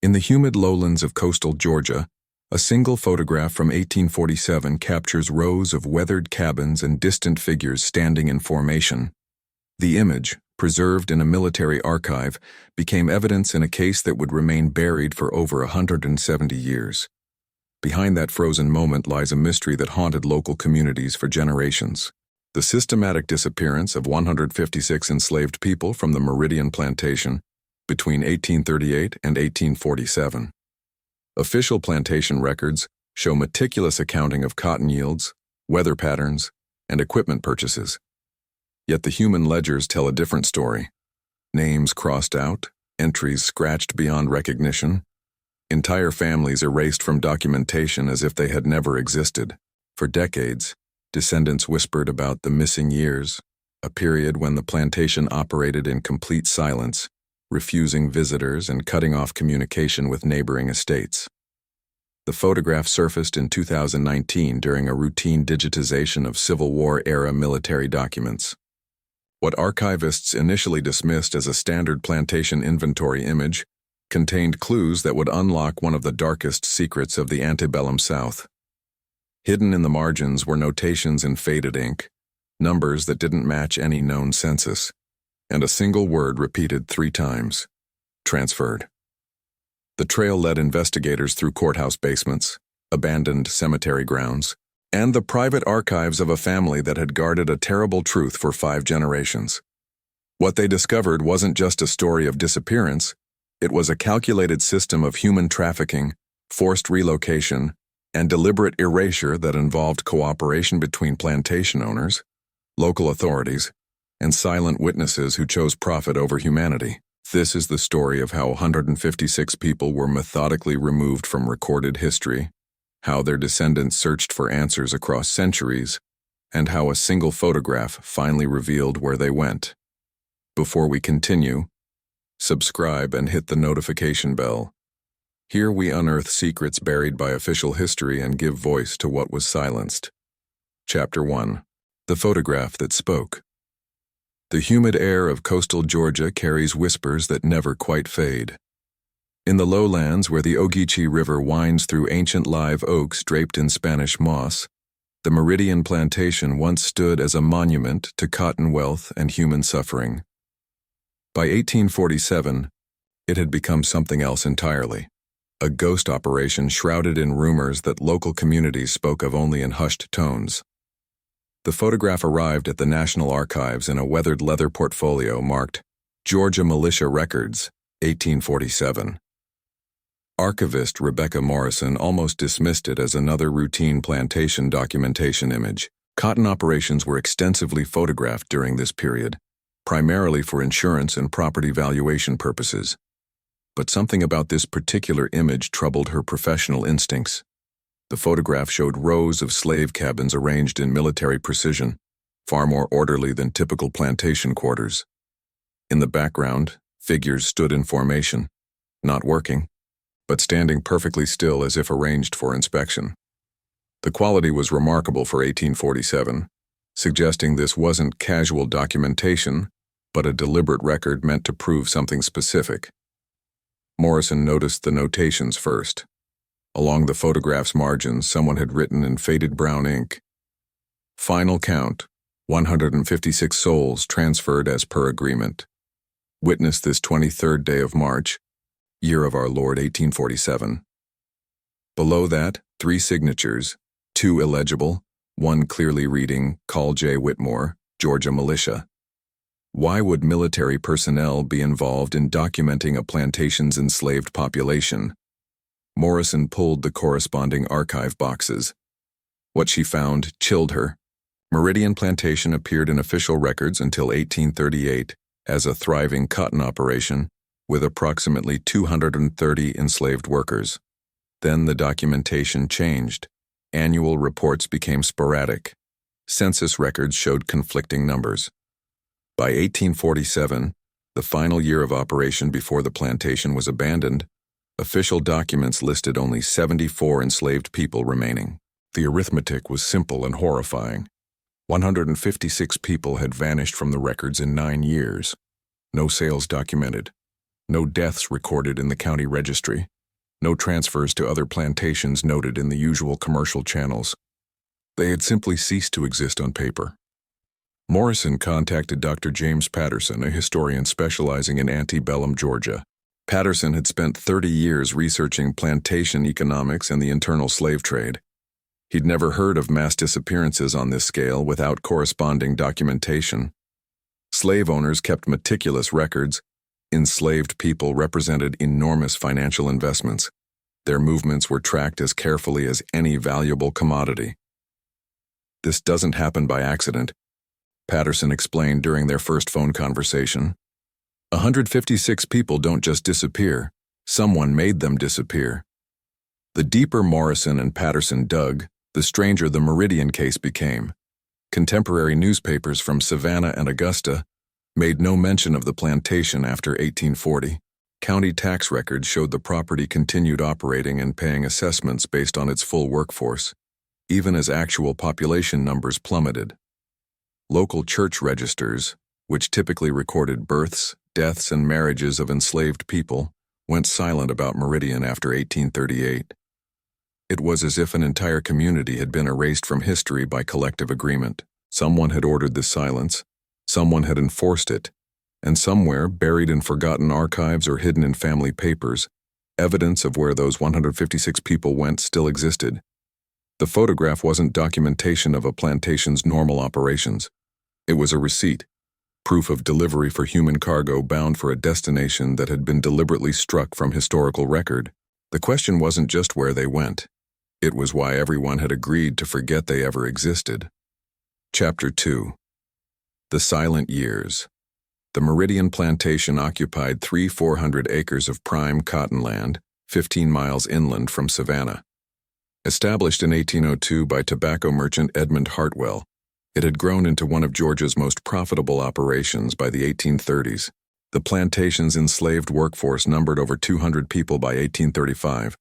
In the humid lowlands of coastal Georgia, a single photograph from 1847 captures rows of weathered cabins and distant figures standing in formation. The image, preserved in a military archive, became evidence in a case that would remain buried for over 170 years. Behind that frozen moment lies a mystery that haunted local communities for generations: the systematic disappearance of 156 enslaved people from the Meridian Plantation between 1838 and 1847. Official plantation records show meticulous accounting of cotton yields, weather patterns, and equipment purchases. Yet the human ledgers tell a different story. Names crossed out, entries scratched beyond recognition, entire families erased from documentation as if they had never existed. For decades, descendants whispered about the missing years, a period when the plantation operated in complete silence, refusing visitors and cutting off communication with neighboring estates. The photograph surfaced in 2019 during a routine digitization of Civil War-era military documents. What archivists initially dismissed as a standard plantation inventory image contained clues that would unlock one of the darkest secrets of the antebellum South. Hidden in the margins were notations in faded ink, numbers that didn't match any known census, and a single word repeated 3 times: transferred. The trail led investigators through courthouse basements, abandoned cemetery grounds, and the private archives of a family that had guarded a terrible truth for 5 generations. What they discovered wasn't just a story of disappearance, it was a calculated system of human trafficking, forced relocation, and deliberate erasure that involved cooperation between plantation owners, local authorities, and silent witnesses who chose profit over humanity. This is the story of how 156 people were methodically removed from recorded history, how their descendants searched for answers across centuries, and how a single photograph finally revealed where they went. Before we continue, subscribe and hit the notification bell. Here we unearth secrets buried by official history and give voice to what was silenced. Chapter 1. The Photograph That Spoke. The humid air of coastal Georgia carries whispers that never quite fade. In the lowlands where the Ogeechee River winds through ancient live oaks draped in Spanish moss, the Meridian Plantation once stood as a monument to cotton wealth and human suffering. By 1847, it had become something else entirely, a ghost operation shrouded in rumors that local communities spoke of only in hushed tones. The photograph arrived at the National Archives in a weathered leather portfolio marked Georgia Militia Records, 1847. Archivist Rebecca Morrison almost dismissed it as another routine plantation documentation image. Cotton operations were extensively photographed during this period, primarily for insurance and property valuation purposes. But something about this particular image troubled her professional instincts. The photograph showed rows of slave cabins arranged in military precision, far more orderly than typical plantation quarters. In the background, figures stood in formation, not working, but standing perfectly still as if arranged for inspection. The quality was remarkable for 1847, suggesting this wasn't casual documentation, but a deliberate record meant to prove something specific. Morrison noticed the notations first. Along the photograph's margins, someone had written in faded brown ink, "Final count, 156 souls transferred as per agreement. Witness this 23rd day of March, year of our Lord 1847. Below that, 3 signatures, 2 illegible, 1 clearly reading, Call J. Whitmore, Georgia Militia. Why would military personnel be involved in documenting a plantation's enslaved population? Morrison pulled the corresponding archive boxes. What she found chilled her. Meridian Plantation appeared in official records until 1838 as a thriving cotton operation with approximately 230 enslaved workers. Then the documentation changed. Annual reports became sporadic. Census records showed conflicting numbers. By 1847, the final year of operation before the plantation was abandoned, official documents listed only 74 enslaved people remaining. The arithmetic was simple and horrifying. 156 people had vanished from the records in 9 years. No sales documented. No deaths recorded in the county registry. No transfers to other plantations noted in the usual commercial channels. They had simply ceased to exist on paper. Morrison contacted Dr. James Patterson, a historian specializing in antebellum Georgia. Patterson had spent 30 years researching plantation economics and the internal slave trade. He'd never heard of mass disappearances on this scale without corresponding documentation. Slave owners kept meticulous records. Enslaved people represented enormous financial investments. Their movements were tracked as carefully as any valuable commodity. This doesn't happen by accident, Patterson explained during their first phone conversation. 156 people don't just disappear. Someone made them disappear. The deeper Morrison and Patterson dug, the stranger the Meridian case became. Contemporary newspapers from Savannah and Augusta made no mention of the plantation after 1840. County tax records showed the property continued operating and paying assessments based on its full workforce, even as actual population numbers plummeted. Local church registers, which typically recorded births, deaths, and marriages of enslaved people, went silent about Meridian after 1838. It was as if an entire community had been erased from history by collective agreement. Someone had ordered this silence, someone had enforced it, and somewhere, buried in forgotten archives or hidden in family papers, evidence of where those 156 people went still existed. The photograph wasn't documentation of a plantation's normal operations. It was a receipt, proof of delivery for human cargo bound for a destination that had been deliberately struck from historical record. The question wasn't just where they went. It was why everyone had agreed to forget they ever existed. Chapter 2. The Silent Years. The Meridian Plantation occupied 400 acres of prime cotton land, 15 miles inland from Savannah. Established in 1802 by tobacco merchant Edmund Hartwell, it had grown into one of Georgia's most profitable operations by the 1830s. The plantation's enslaved workforce numbered over 200 people by 1835,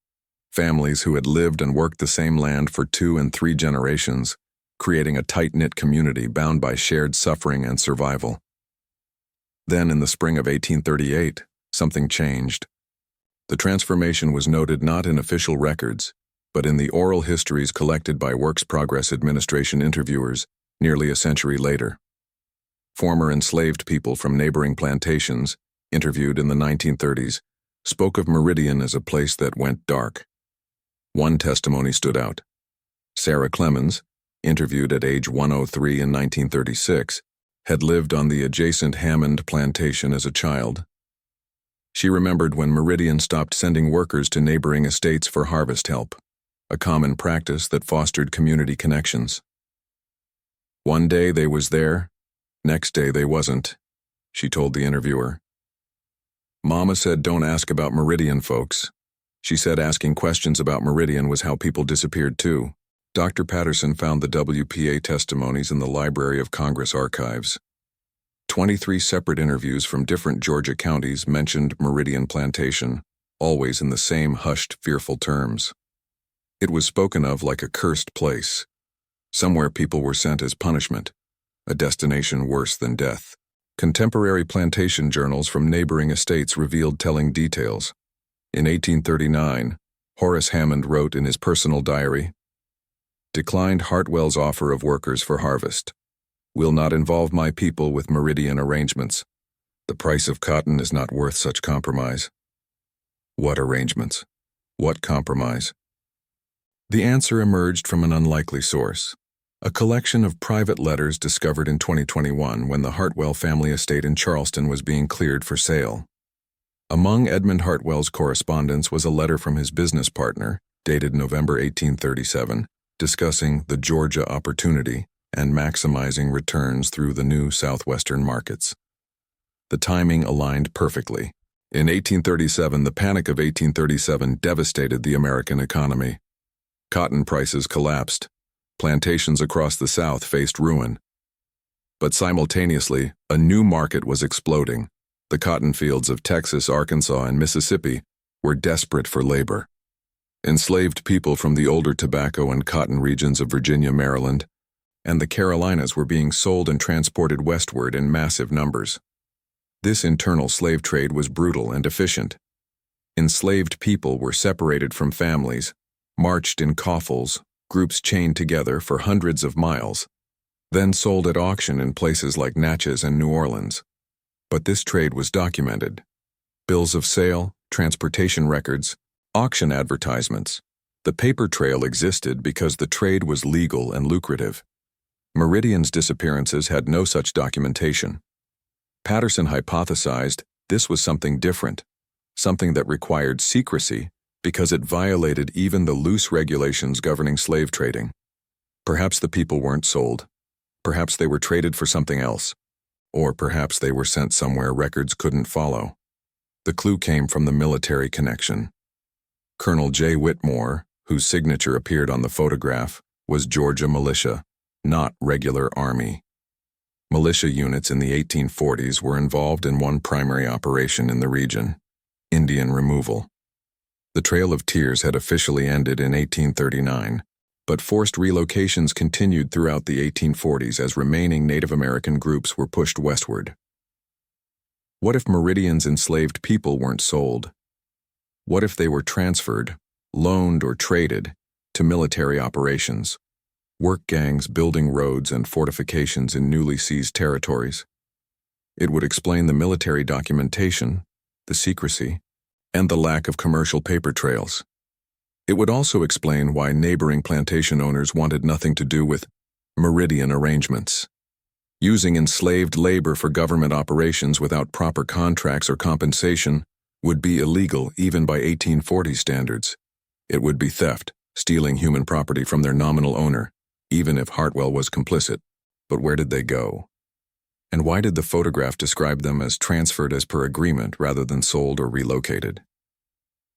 families who had lived and worked the same land for 2 and 3 generations, creating a tight-knit community bound by shared suffering and survival. Then, in the spring of 1838, something changed. The transformation was noted not in official records, but in the oral histories collected by Works Progress Administration interviewers nearly a century later. Former enslaved people from neighboring plantations, interviewed in the 1930s, spoke of Meridian as a place that went dark. One testimony stood out. Sarah Clemens, interviewed at age 103 in 1936, had lived on the adjacent Hammond plantation as a child. She remembered when Meridian stopped sending workers to neighboring estates for harvest help, a common practice that fostered community connections. One day they was there, next day they wasn't, she told the interviewer. Mama said don't ask about Meridian, folks. She said asking questions about Meridian was how people disappeared too. Dr. Patterson found the WPA testimonies in the Library of Congress archives. 23 separate interviews from different Georgia counties mentioned Meridian Plantation, always in the same hushed, fearful terms. It was spoken of like a cursed place, somewhere people were sent as punishment, a destination worse than death. Contemporary plantation journals from neighboring estates revealed telling details. In 1839, Horace Hammond wrote in his personal diary, "Declined Hartwell's offer of workers for harvest. Will not involve my people with Meridian arrangements. The price of cotton is not worth such compromise." What arrangements? What compromise? The answer emerged from an unlikely source. A collection of private letters discovered in 2021 when the Hartwell family estate in Charleston was being cleared for sale. Among Edmund Hartwell's correspondence was a letter from his business partner, dated November 1837, discussing the Georgia opportunity and maximizing returns through the new southwestern markets. The timing aligned perfectly. In 1837, the Panic of 1837 devastated the American economy. Cotton prices collapsed. Plantations across the South faced ruin. But simultaneously, a new market was exploding. The cotton fields of Texas, Arkansas, and Mississippi were desperate for labor. Enslaved people from the older tobacco and cotton regions of Virginia, Maryland, and the Carolinas were being sold and transported westward in massive numbers. This internal slave trade was brutal and efficient. Enslaved people were separated from families, marched in coffles, groups chained together for hundreds of miles, then sold at auction in places like Natchez and New Orleans. But this trade was documented. Bills of sale, transportation records, auction advertisements. The paper trail existed because the trade was legal and lucrative. Meridian's disappearances had no such documentation. Patterson hypothesized this was something different, something that required secrecy because it violated even the loose regulations governing slave trading. Perhaps the people weren't sold. Perhaps they were traded for something else. Or perhaps they were sent somewhere records couldn't follow. The clue came from the military connection. Colonel J. Whitmore, whose signature appeared on the photograph, was Georgia militia, not regular army. Militia units in the 1840s were involved in one primary operation in the region: Indian removal. The Trail of Tears had officially ended in 1839, but forced relocations continued throughout the 1840s as remaining Native American groups were pushed westward. What if Meridian's enslaved people weren't sold? What if they were transferred, loaned or traded, to military operations? Work gangs building roads and fortifications in newly seized territories. It would explain the military documentation, the secrecy, and the lack of commercial paper trails. It would also explain why neighboring plantation owners wanted nothing to do with Meridian arrangements. Using enslaved labor for government operations without proper contracts or compensation would be illegal even by 1840 standards. It would be theft, stealing human property from their nominal owner, even if Hartwell was complicit. But where did they go? And why did the photograph describe them as transferred as per agreement rather than sold or relocated?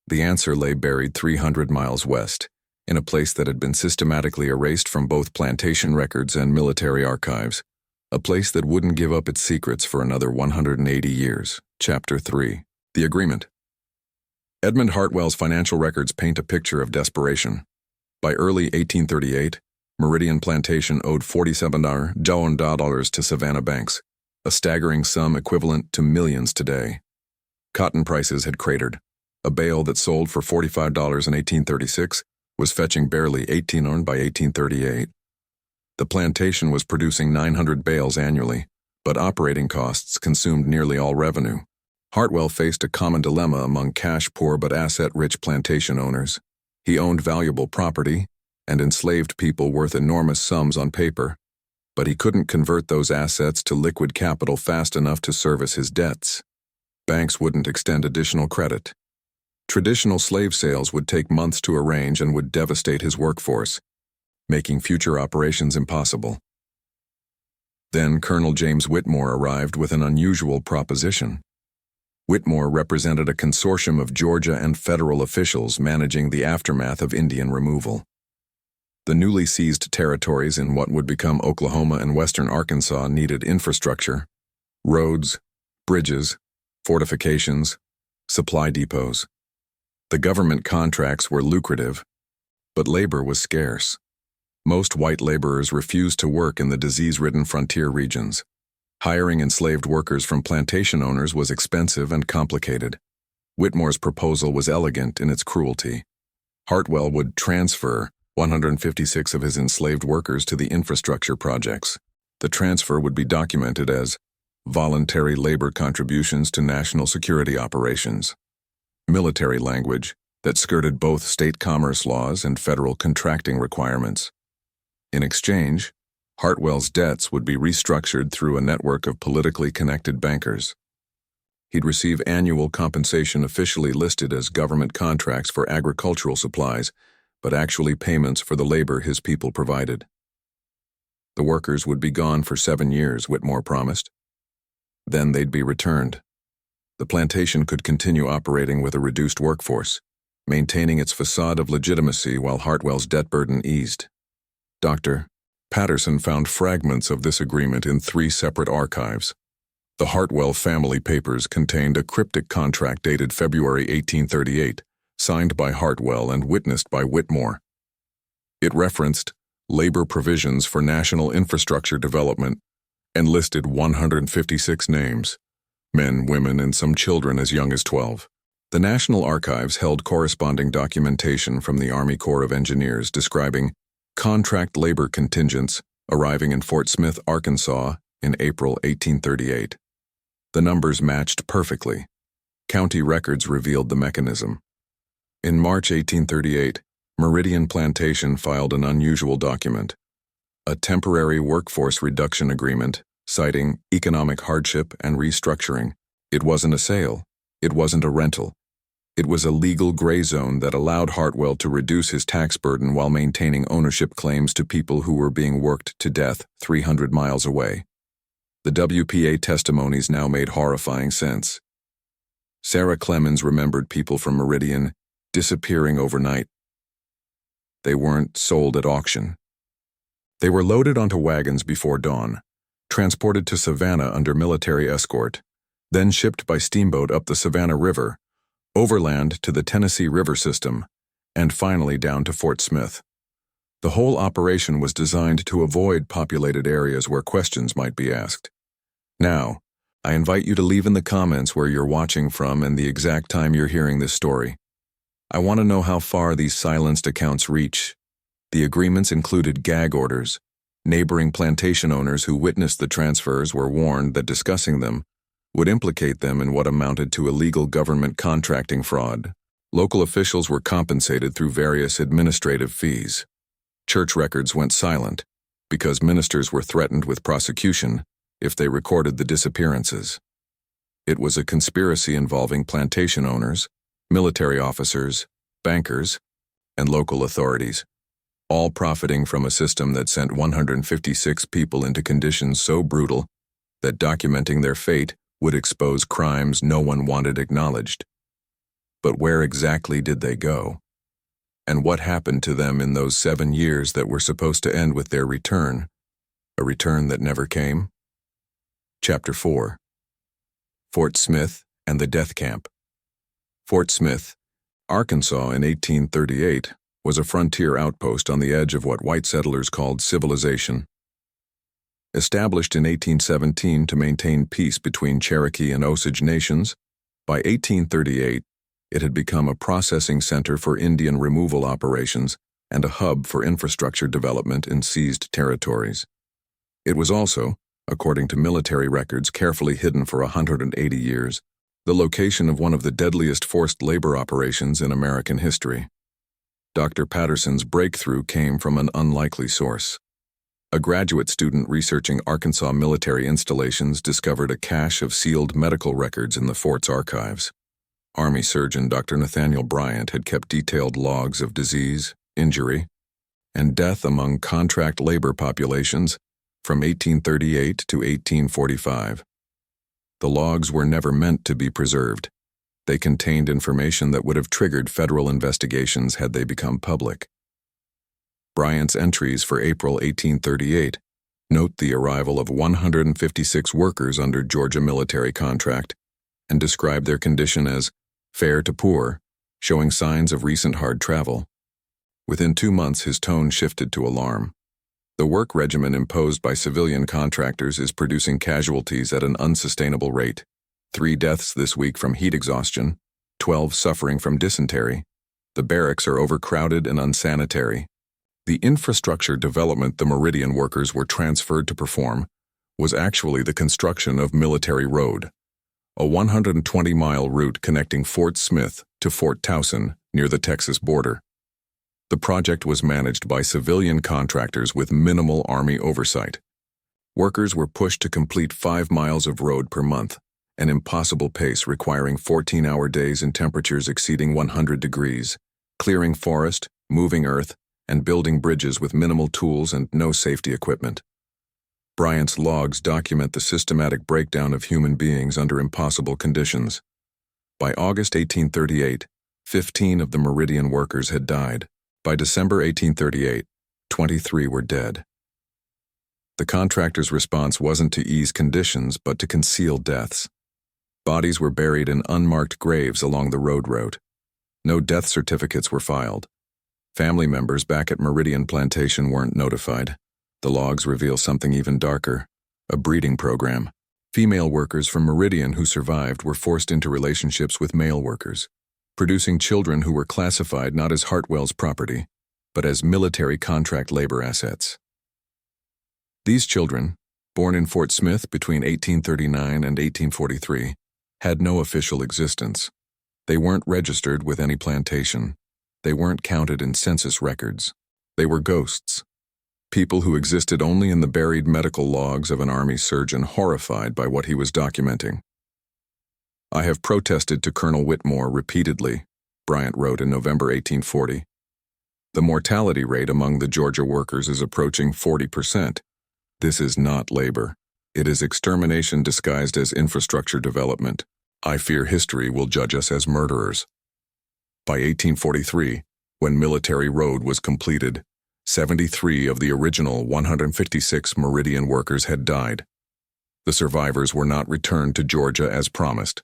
The answer lay buried 300 miles west, in a place that had been systematically erased from both plantation records and military archives, a place that wouldn't give up its secrets for another 180 years. Chapter 3. The Agreement. Edmund Hartwell's financial records paint a picture of desperation. By early 1838, Meridian Plantation owed $47 to Savannah banks, a staggering sum equivalent to millions today. Cotton prices had cratered. A bale that sold for $45 in 1836 was fetching barely $18 by 1838. The plantation was producing 900 bales annually, but operating costs consumed nearly all revenue. Hartwell faced a common dilemma among cash-poor but asset-rich plantation owners. He owned valuable property and enslaved people worth enormous sums on paper, but he couldn't convert those assets to liquid capital fast enough to service his debts. Banks wouldn't extend additional credit. Traditional slave sales would take months to arrange and would devastate his workforce, making future operations impossible. Then Colonel James Whitmore arrived with an unusual proposition. Whitmore represented a consortium of Georgia and federal officials managing the aftermath of Indian removal. The newly seized territories in what would become Oklahoma and western Arkansas needed infrastructure: roads, bridges, fortifications, supply depots. The government contracts were lucrative, but labor was scarce. Most white laborers refused to work in the disease-ridden frontier regions. Hiring enslaved workers from plantation owners was expensive and complicated. Whitmore's proposal was elegant in its cruelty. Hartwell would transfer 156 of his enslaved workers to the infrastructure projects. The transfer would be documented as voluntary labor contributions to national security operations. Military language that skirted both state commerce laws and federal contracting requirements. In exchange, Hartwell's debts would be restructured through a network of politically connected bankers. He'd receive annual compensation officially listed as government contracts for agricultural supplies, but actually payments for the labor his people provided. The workers would be gone for 7 years, Whitmore promised. Then they'd be returned. The plantation could continue operating with a reduced workforce, maintaining its facade of legitimacy while Hartwell's debt burden eased. Dr. Patterson found fragments of this agreement in 3 separate archives. The Hartwell family papers contained a cryptic contract dated February 1838, signed by Hartwell and witnessed by Whitmore. It referenced labor provisions for national infrastructure development and listed 156 names, men, women, and some children as young as 12. The National Archives held corresponding documentation from the Army Corps of Engineers describing contract labor contingents arriving in Fort Smith, Arkansas in April 1838. The numbers matched perfectly. County records revealed the mechanism. In March 1838, Meridian Plantation filed an unusual document, a temporary workforce reduction agreement citing economic hardship and restructuring. It wasn't a sale. It wasn't a rental. It was a legal gray zone that allowed Hartwell to reduce his tax burden while maintaining ownership claims to people who were being worked to death 300 miles away. The WPA testimonies now made horrifying sense. Sarah Clemens remembered people from Meridian disappearing overnight. They weren't sold at auction. They were loaded onto wagons before dawn, transported to Savannah under military escort, then shipped by steamboat up the Savannah River, overland to the Tennessee River system, and finally down to Fort Smith. The whole operation was designed to avoid populated areas where questions might be asked. Now, I invite you to leave in the comments where you're watching from and the exact time you're hearing this story. I want to know how far these silenced accounts reach. The agreements included gag orders. Neighboring plantation owners who witnessed the transfers were warned that discussing them would implicate them in what amounted to illegal government contracting fraud. Local officials were compensated through various administrative fees. Church records went silent because ministers were threatened with prosecution if they recorded the disappearances. It was a conspiracy involving plantation owners, military officers, bankers, and local authorities, all profiting from a system that sent 156 people into conditions so brutal that documenting their fate would expose crimes no one wanted acknowledged. But where exactly did they go? And what happened to them in those 7 years that were supposed to end with their return, a return that never came? Chapter 4. Fort Smith and the Death Camp. Fort Smith, Arkansas in 1838, was a frontier outpost on the edge of what white settlers called civilization. Established in 1817 to maintain peace between Cherokee and Osage nations, by 1838 it had become a processing center for Indian removal operations and a hub for infrastructure development in seized territories. It was also, according to military records carefully hidden for 180 years, the location of one of the deadliest forced labor operations in American history. Dr. Patterson's breakthrough came from an unlikely source. A graduate student researching Arkansas military installations discovered a cache of sealed medical records in the fort's archives. Army surgeon Dr. Nathaniel Bryant had kept detailed logs of disease, injury, and death among contract labor populations from 1838 to 1845. The logs were never meant to be preserved. They contained information that would have triggered federal investigations had they become public. Bryant's entries for April 1838 note the arrival of 156 workers under Georgia military contract and describe their condition as fair to poor, showing signs of recent hard travel. Within 2 months, his tone shifted to alarm. The work regimen imposed by civilian contractors is producing casualties at an unsustainable rate. 3 deaths this week from heat exhaustion, 12 suffering from dysentery. The barracks are overcrowded and unsanitary. The infrastructure development the Meridian workers were transferred to perform was actually the construction of Military Road, a 120-mile route connecting Fort Smith to Fort Towson near the Texas border. The project was managed by civilian contractors with minimal Army oversight. Workers were pushed to complete 5 miles of road per month, an impossible pace requiring 14-hour days in temperatures exceeding 100 degrees, clearing forest, moving earth, and building bridges with minimal tools and no safety equipment. Bryant's logs document the systematic breakdown of human beings under impossible conditions. By August 1838, 15 of the Meridian workers had died. By December 1838, 23 were dead. The contractor's response wasn't to ease conditions, but to conceal deaths. Bodies were buried in unmarked graves along the road route. No death certificates were filed. Family members back at Meridian Plantation weren't notified. The logs reveal something even darker, a breeding program. Female workers from Meridian who survived were forced into relationships with male workers. producing children who were classified not as Hartwell's property, but as military contract labor assets. These children, born in Fort Smith between 1839 and 1843, had no official existence. They weren't registered with any plantation. They weren't counted in census records. They were ghosts. People who existed only in the buried medical logs of an army surgeon horrified by what he was documenting. "I have protested to Colonel Whitmore repeatedly," Bryant wrote in November 1840. "The mortality rate among the Georgia workers is approaching 40%. This is not labor. It is extermination disguised as infrastructure development. I fear history will judge us as murderers." By 1843, when Military Road was completed, 73 of the original 156 Meridian workers had died. The survivors were not returned to Georgia as promised.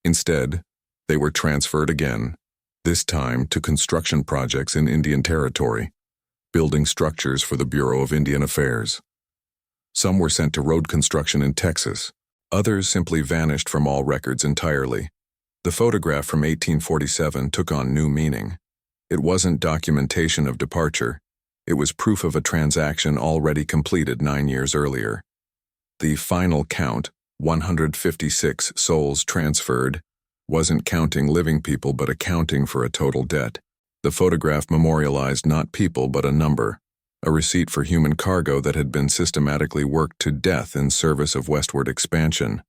Instead, they were transferred again, this time to construction projects in Indian Territory, building structures for the Bureau of Indian Affairs. Some were sent to road construction in Texas. Others simply vanished from all records entirely. The photograph from 1847 took on new meaning. It wasn't documentation of departure. It was proof of a transaction already completed 9 years earlier. The final count, 156 souls transferred, wasn't counting living people but accounting for a total debt. The photograph memorialized not people but a number, a receipt for human cargo that had been systematically worked to death in service of westward expansion.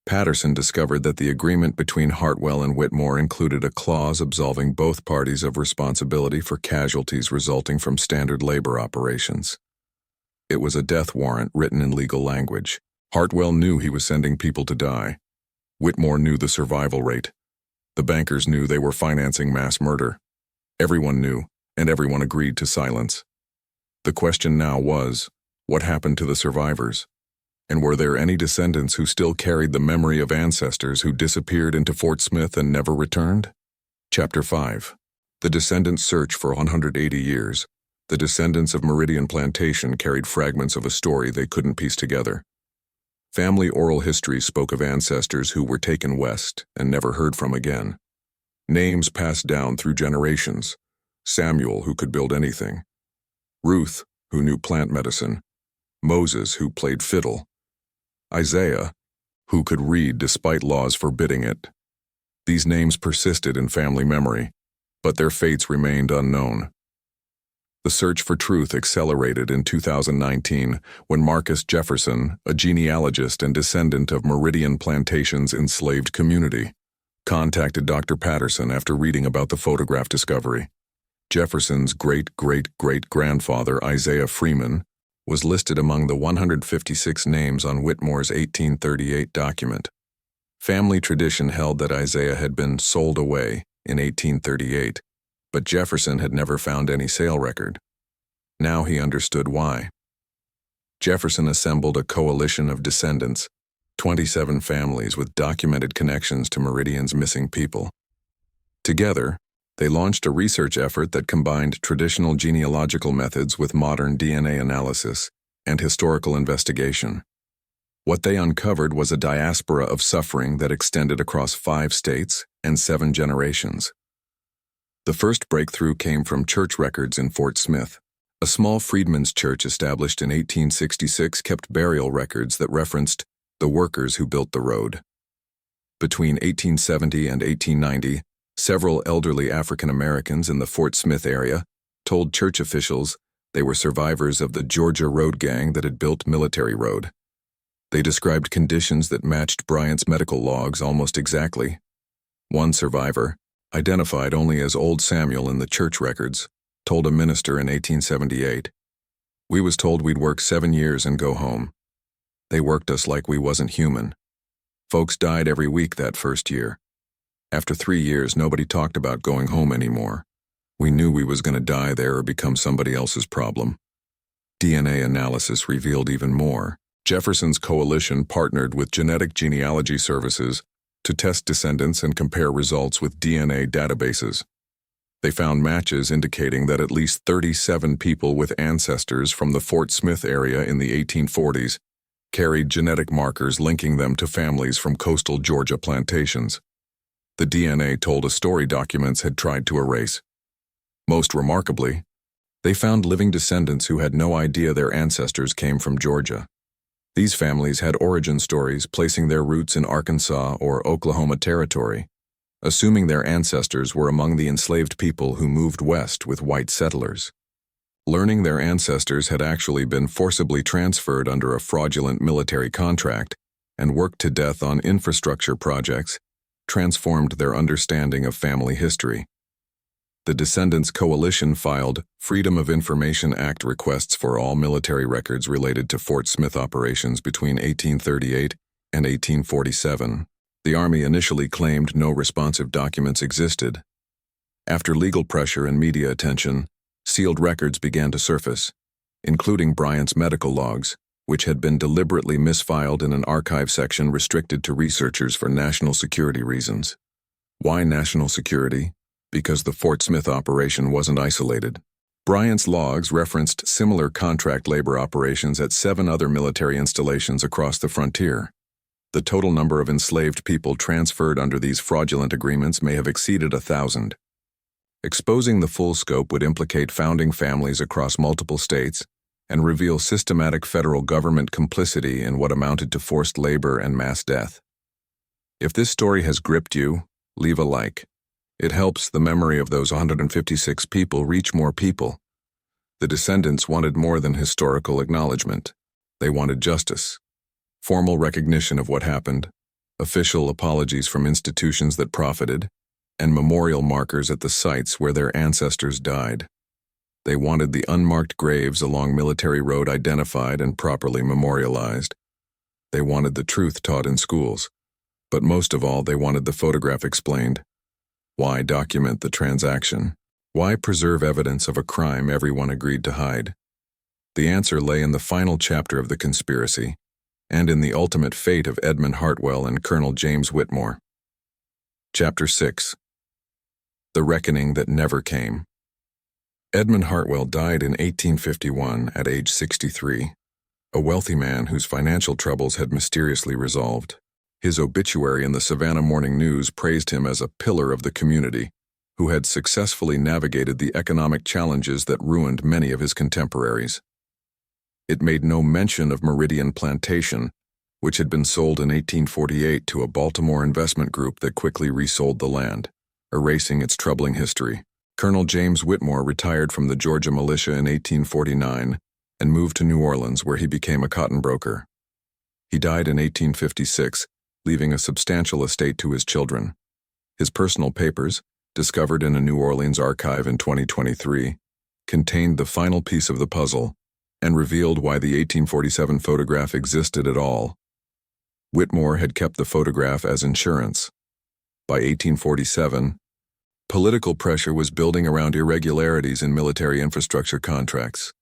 Patterson discovered that the agreement between Hartwell and Whitmore included a clause absolving both parties of responsibility for casualties resulting from standard labor operations. It was a death warrant written in legal language. Hartwell knew he was sending people to die. Whitmore knew the survival rate. The bankers knew they were financing mass murder. Everyone knew, and everyone agreed to silence. The question now was, what happened to the survivors? And were there any descendants who still carried the memory of ancestors who disappeared into Fort Smith and never returned? Chapter 5. The Descendants' Search for 180 Years. The descendants of Meridian Plantation carried fragments of a story they couldn't piece together. Family oral history spoke of ancestors who were taken west and never heard from again. Names passed down through generations. Samuel, who could build anything. Ruth, who knew plant medicine. Moses, who played fiddle. Isaiah, who could read despite laws forbidding it. These names persisted in family memory, but their fates remained unknown. The search for truth accelerated in 2019 when Marcus Jefferson, a genealogist and descendant of Meridian Plantation's enslaved community, contacted Dr. Patterson after reading about the photograph discovery. Jefferson's great-great-great-grandfather, Isaiah Freeman, was listed among the 156 names on Whitmore's 1838 document. Family tradition held that Isaiah had been sold away in 1838, but Jefferson had never found any sale record. Now he understood why. Jefferson assembled a coalition of descendants, 27 families with documented connections to Meridian's missing people. Together, they launched a research effort that combined traditional genealogical methods with modern DNA analysis and historical investigation. What they uncovered was a diaspora of suffering that extended across 5 states and 7 generations. The first breakthrough came from church records in Fort Smith. A small freedmen's church established in 1866 kept burial records that referenced the workers who built the road. Between 1870 and 1890, several elderly African Americans in the Fort Smith area told church officials they were survivors of the Georgia road gang that had built Military Road. They described conditions that matched Bryant's medical logs almost exactly. One survivor, identified only as Old Samuel in the church records, told a minister in 1878, "We was told we'd work 7 years and go home. They worked us like we wasn't human. Folks died every week that first year. After 3 years, nobody talked about going home anymore. We knew we was going to die there or become somebody else's problem." DNA analysis revealed even more. Jefferson's coalition partnered with Genetic Genealogy Services to test descendants and compare results with DNA databases. They found matches indicating that at least 37 people with ancestors from the Fort Smith area in the 1840s carried genetic markers linking them to families from coastal Georgia plantations. The DNA told a story documents had tried to erase. Most remarkably, they found living descendants who had no idea their ancestors came from Georgia. These families had origin stories placing their roots in Arkansas or Oklahoma Territory, assuming their ancestors were among the enslaved people who moved west with white settlers. Learning their ancestors had actually been forcibly transferred under a fraudulent military contract and worked to death on infrastructure projects transformed their understanding of family history. The Descendants Coalition filed Freedom of Information Act requests for all military records related to Fort Smith operations between 1838 and 1847. The Army initially claimed no responsive documents existed. After legal pressure and media attention, sealed records began to surface, including Bryant's medical logs, which had been deliberately misfiled in an archive section restricted to researchers for national security reasons. Why national security? Because the Fort Smith operation wasn't isolated. Bryant's logs referenced similar contract labor operations at 7 other military installations across the frontier. The total number of enslaved people transferred under these fraudulent agreements may have exceeded 1,000. Exposing the full scope would implicate founding families across multiple states and reveal systematic federal government complicity in what amounted to forced labor and mass death. If this story has gripped you, leave a like. It helps the memory of those 156 people reach more people. The descendants wanted more than historical acknowledgement. They wanted justice, formal recognition of what happened, official apologies from institutions that profited, and memorial markers at the sites where their ancestors died. They wanted the unmarked graves along Military Road identified and properly memorialized. They wanted the truth taught in schools. But most of all, they wanted the photograph explained. Why document the transaction? Why preserve evidence of a crime everyone agreed to hide? The answer lay in the final chapter of the conspiracy, and in the ultimate fate of Edmund Hartwell and Colonel James Whitmore. Chapter 6. The Reckoning That Never Came. Edmund Hartwell died in 1851 at age 63, a wealthy man whose financial troubles had mysteriously resolved. His obituary in the Savannah Morning News praised him as a pillar of the community, who had successfully navigated the economic challenges that ruined many of his contemporaries. It made no mention of Meridian Plantation, which had been sold in 1848 to a Baltimore investment group that quickly resold the land, erasing its troubling history. Colonel James Whitmore retired from the Georgia militia in 1849 and moved to New Orleans, where he became a cotton broker. He died in 1856, leaving a substantial estate to his children. His personal papers, discovered in a New Orleans archive in 2023, contained the final piece of the puzzle and revealed why the 1847 photograph existed at all. Whitmore had kept the photograph as insurance. By 1847, political pressure was building around irregularities in military infrastructure contracts.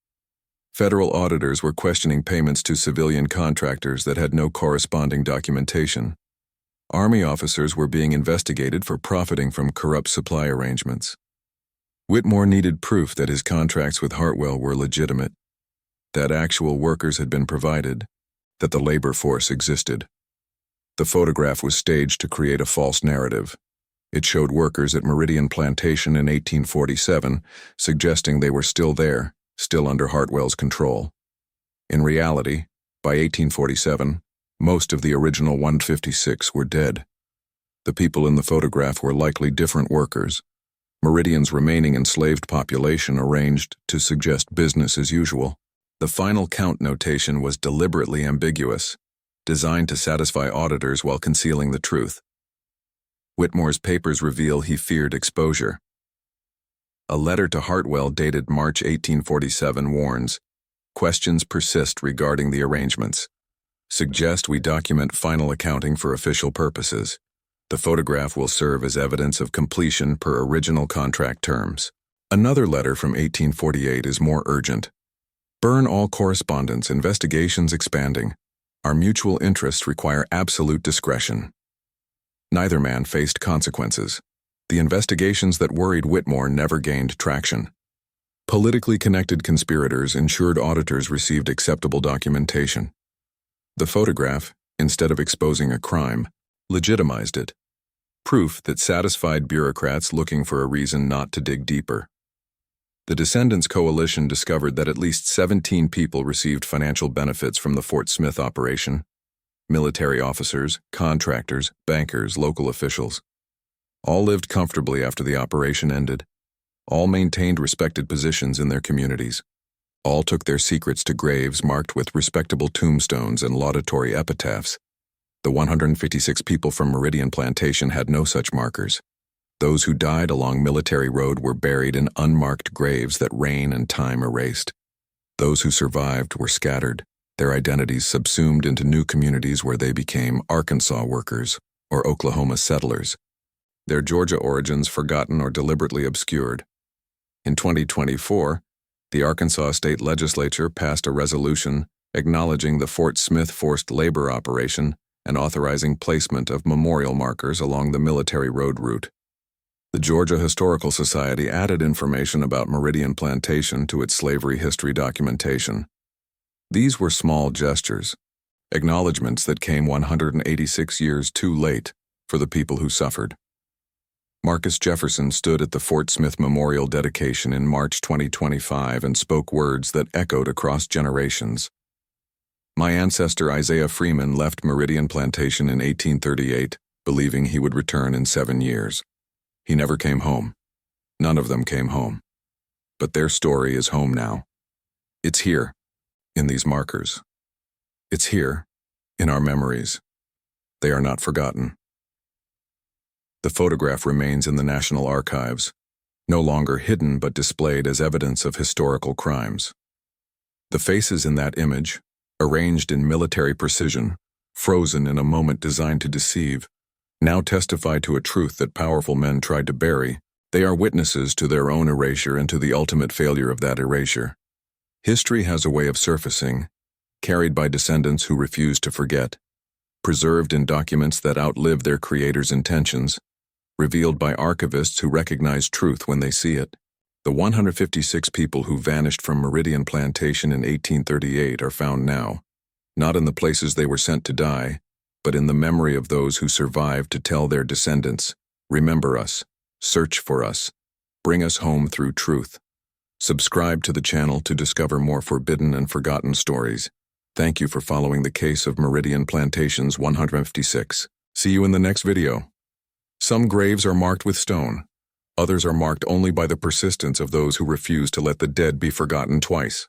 Federal auditors were questioning payments to civilian contractors that had no corresponding documentation. Army officers were being investigated for profiting from corrupt supply arrangements. Whitmore needed proof that his contracts with Hartwell were legitimate, that actual workers had been provided, that the labor force existed. The photograph was staged to create a false narrative. It showed workers at Meridian Plantation in 1847, suggesting they were still there, still under Hartwell's control. In reality, by 1847, most of the original 156 were dead. The people in the photograph were likely different workers. Meridian's remaining enslaved population arranged to suggest business as usual. The final count notation was deliberately ambiguous, designed to satisfy auditors while concealing the truth. Whitmore's papers reveal he feared exposure. A letter to Hartwell dated March 1847 warns, "Questions persist regarding the arrangements. Suggest we document final accounting for official purposes. The photograph will serve as evidence of completion per original contract terms." Another letter from 1848 is more urgent. "Burn all correspondence, investigations expanding. Our mutual interests require absolute discretion." Neither man faced consequences. The investigations that worried Whitmore never gained traction. Politically connected conspirators ensured auditors received acceptable documentation. The photograph, instead of exposing a crime, legitimized it. proof that satisfied bureaucrats looking for a reason not to dig deeper. The Descendants Coalition discovered that at least 17 people received financial benefits from the Fort Smith operation: military officers, contractors, bankers, local officials. All lived comfortably after the operation ended. All maintained respected positions in their communities. All took their secrets to graves marked with respectable tombstones and laudatory epitaphs. The 156 people from Meridian Plantation had no such markers. Those who died along Military Road were buried in unmarked graves that rain and time erased. Those who survived were scattered, their identities subsumed into new communities where they became Arkansas workers or Oklahoma settlers, their Georgia origins forgotten or deliberately obscured. In 2024, the Arkansas State Legislature passed a resolution acknowledging the Fort Smith forced labor operation and authorizing placement of memorial markers along the Military Road route. The Georgia Historical Society added information about Meridian Plantation to its slavery history documentation. These were small gestures, acknowledgments that came 186 years too late for the people who suffered. Marcus Jefferson stood at the Fort Smith Memorial dedication in March 2025 and spoke words that echoed across generations. My ancestor Isaiah Freeman left Meridian Plantation in 1838, believing he would return in 7 years. He never came home. None of them came home. But their story is home now. It's here, in these markers. It's here, in our memories. They are not forgotten. The photograph remains in the National Archives, no longer hidden but displayed as evidence of historical crimes. The faces in that image, arranged in military precision, frozen in a moment designed to deceive, now testify to a truth that powerful men tried to bury. They are witnesses to their own erasure and to the ultimate failure of that erasure. History has a way of surfacing, carried by descendants who refuse to forget, preserved in documents that outlive their creators' intentions, revealed by archivists who recognize truth when they see it. The 156 people who vanished from Meridian Plantation in 1838 are found now, not in the places they were sent to die, but in the memory of those who survived to tell their descendants, remember us, search for us, bring us home through truth. Subscribe to the channel to discover more forbidden and forgotten stories. Thank you for following the case of Meridian Plantation's 156. See you in the next video. Some graves are marked with stone. Others are marked only by the persistence of those who refuse to let the dead be forgotten twice.